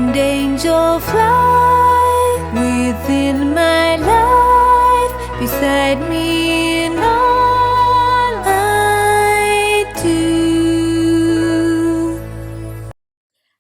and angel fly within my life, beside me in all I do.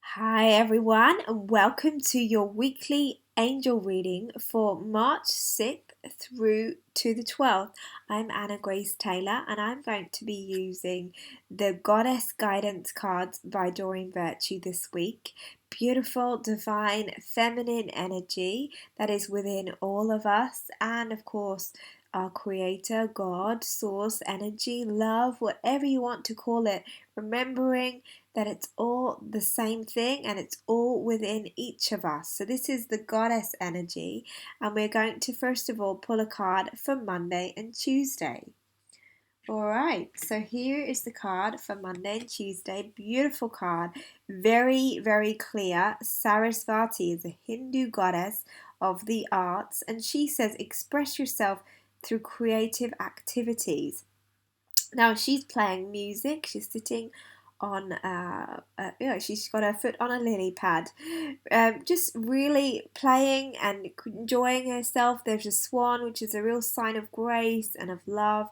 Hi everyone, and welcome to your weekly angel reading for March 6th through to the 12th. I'm Anna Grace Taylor, and I'm going to be using the Goddess Guidance cards by Doreen Virtue this week. Beautiful, divine, feminine energy that is within all of us, and of course our creator, God, source, energy, love, whatever you want to call it, remembering that it's all the same thing and it's all within each of us. So this is the goddess energy, and we're going to first of all pull a card for Monday and Tuesday. Alright, so here is the card for Monday and Tuesday. Beautiful card, very, very clear. Sarasvati is a Hindu goddess of the arts, and she says express yourself through creative activities. Now she's playing music, she's sitting on she's got her foot on a lily pad, just really playing and enjoying herself. There's a swan, which is a real sign of grace and of love,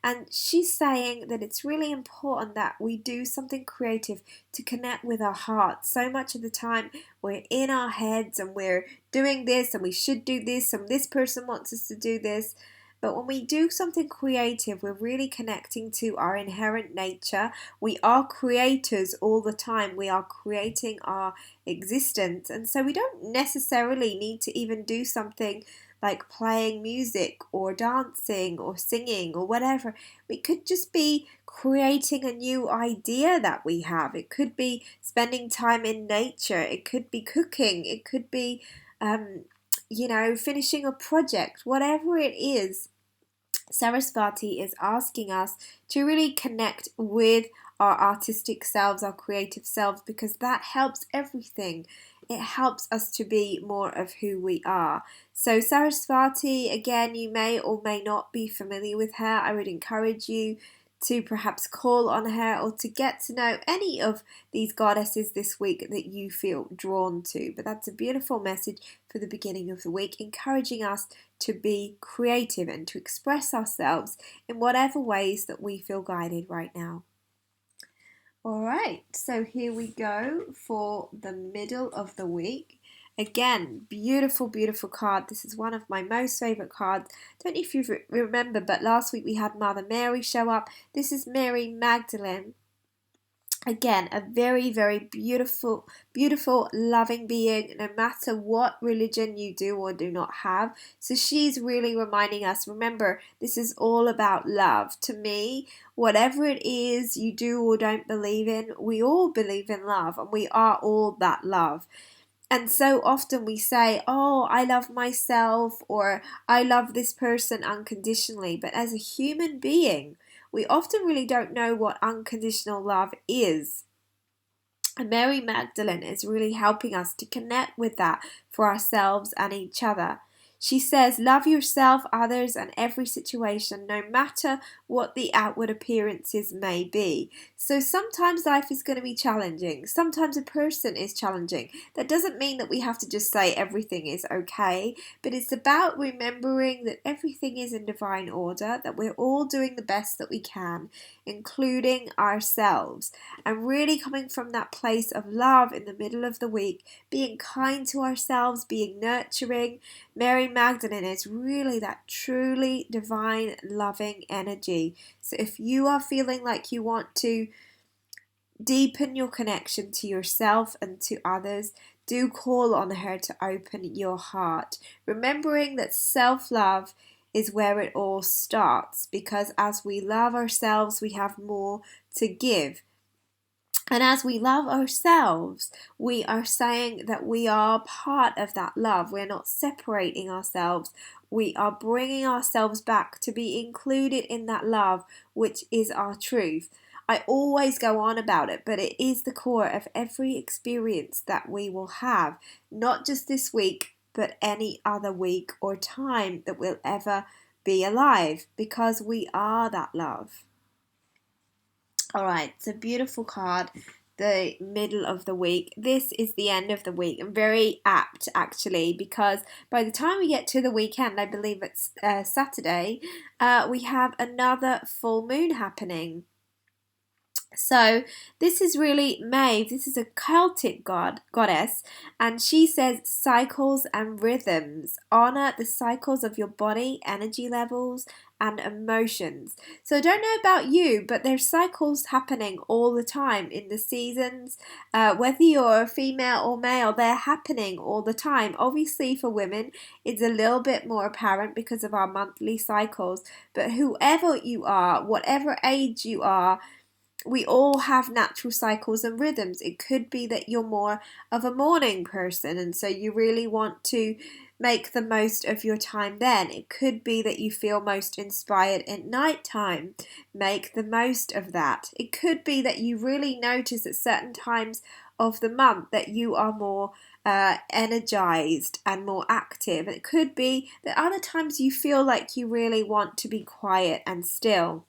and she's saying that it's really important that we do something creative to connect with our heart. So much of the time we're in our heads and we're doing this and we should do this and this person wants us to do this. But when we do something creative, we're really connecting to our inherent nature. We are creators all the time. We are creating our existence. And so we don't necessarily need to even do something like playing music or dancing or singing or whatever. We could just be creating a new idea that we have. It could be spending time in nature. It could be cooking. It could be finishing a project, whatever it is. Sarasvati is asking us to really connect with our artistic selves, our creative selves, because that helps everything. It helps us to be more of who we are. So Sarasvati, again, you may or may not be familiar with her. I would encourage you to perhaps call on her or to get to know any of these goddesses this week that you feel drawn to. But that's a beautiful message for the beginning of the week, encouraging us to be creative and to express ourselves in whatever ways that we feel guided right now. Alright, so here we go for the middle of the week. Again, beautiful, beautiful card. This is one of my most favourite cards. Don't know if you remember, but last week we had Mother Mary show up. This is Mary Magdalene. Again, a very, very beautiful, beautiful, loving being, no matter what religion you do or do not have. So she's really reminding us, remember, this is all about love. To me, whatever it is you do or don't believe in, we all believe in love, and we are all that love. And so often we say, oh, I love myself, or I love this person unconditionally. But as a human being, we often really don't know what unconditional love is. And Mary Magdalene is really helping us to connect with that for ourselves and each other. She says, love yourself, others, and every situation, no matter what the outward appearances may be. So sometimes life is going to be challenging. Sometimes a person is challenging. That doesn't mean that we have to just say everything is okay, but it's about remembering that everything is in divine order, that we're all doing the best that we can, including ourselves, and really coming from that place of love in the middle of the week, being kind to ourselves, being nurturing. Mary Magdalene is really that truly divine, loving energy. So if you are feeling like you want to deepen your connection to yourself and to others, do call on her to open your heart, remembering that self-love is where it all starts, because as we love ourselves, we have more to give. And as we love ourselves, we are saying that we are part of that love. We're not separating ourselves. We are bringing ourselves back to be included in that love, which is our truth. I always go on about it, but it is the core of every experience that we will have, not just this week, but any other week or time that we'll ever be alive, because we are that love. Alright, it's a beautiful card the middle of the week. This is the end of the week, and very apt actually, because by the time we get to the weekend, I believe it's Saturday, we have another full moon happening. So this is really Maeve. This is a Celtic goddess, and she says cycles and rhythms. Honor the cycles of your body, energy levels, and emotions. So I don't know about you, but there's cycles happening all the time in the seasons. Whether you're a female or male, they're happening all the time. Obviously for women, it's a little bit more apparent because of our monthly cycles. But whoever you are, whatever age you are, we all have natural cycles and rhythms. It could be that you're more of a morning person, and so you really want to make the most of your time then. It could be that you feel most inspired at night time. Make the most of that. It could be that you really notice at certain times of the month that you are more energized and more active. It could be that other times you feel like you really want to be quiet and still.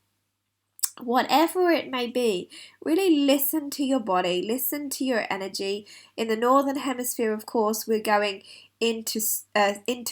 Whatever it may be, really listen to your body, listen to your energy. In the northern hemisphere, of course, we're going into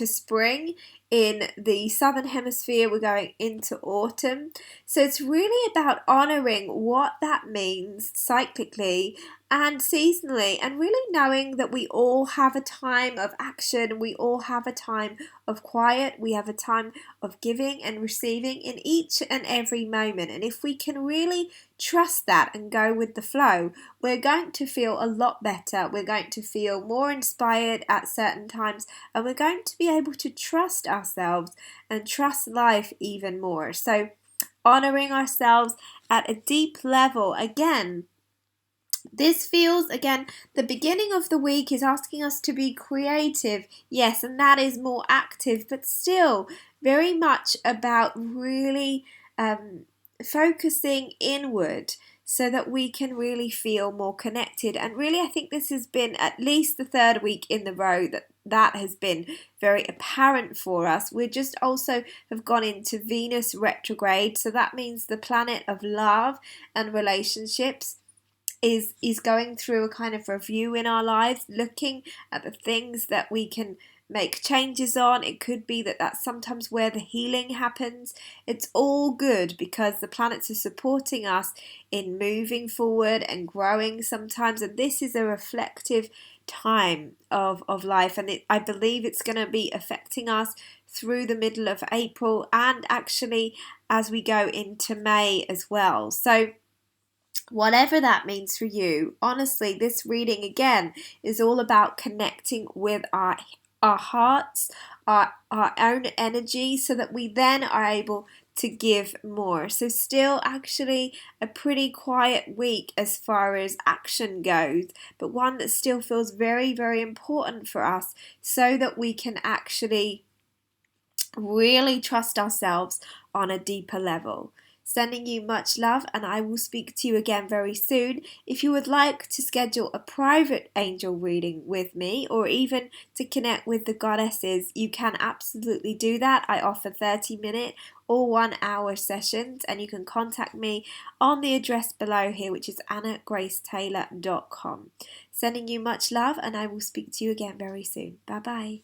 spring. In the southern hemisphere, we're going into autumn. So it's really about honoring what that means cyclically and seasonally, and really knowing that we all have a time of action, we all have a time of quiet, we have a time of giving and receiving in each and every moment. And if we can really trust that and go with the flow, we're going to feel a lot better. We're going to feel more inspired at certain times, and we're going to be able to trust ourselves and trust life even more. So honoring ourselves at a deep level. Again, this feels, again, the beginning of the week is asking us to be creative, yes, and that is more active, but still very much about really focusing inward so that we can really feel more connected. And really, I think this has been at least the third week in the row that has been very apparent for us. We just also have gone into Venus retrograde, so that means the planet of love and relationships is going through a kind of review in our lives, looking at the things that we can make changes on. It could be that that's sometimes where the healing happens. It's all good because the planets are supporting us in moving forward and growing sometimes, and this is a reflective time of life, and I believe it's going to be affecting us through the middle of April and actually as we go into May as well. So whatever that means for you, honestly, this reading again is all about connecting with our hearts, our own energy, so that we then are able to give more. So still actually a pretty quiet week as far as action goes, but one that still feels very, very important for us so that we can actually really trust ourselves on a deeper level. Sending you much love, and I will speak to you again very soon. If you would like to schedule a private angel reading with me, or even to connect with the goddesses, you can absolutely do that. I offer 30-minute or 1-hour sessions, and you can contact me on the address below here, which is annagracetaylor.com. Sending you much love, and I will speak to you again very soon. Bye bye.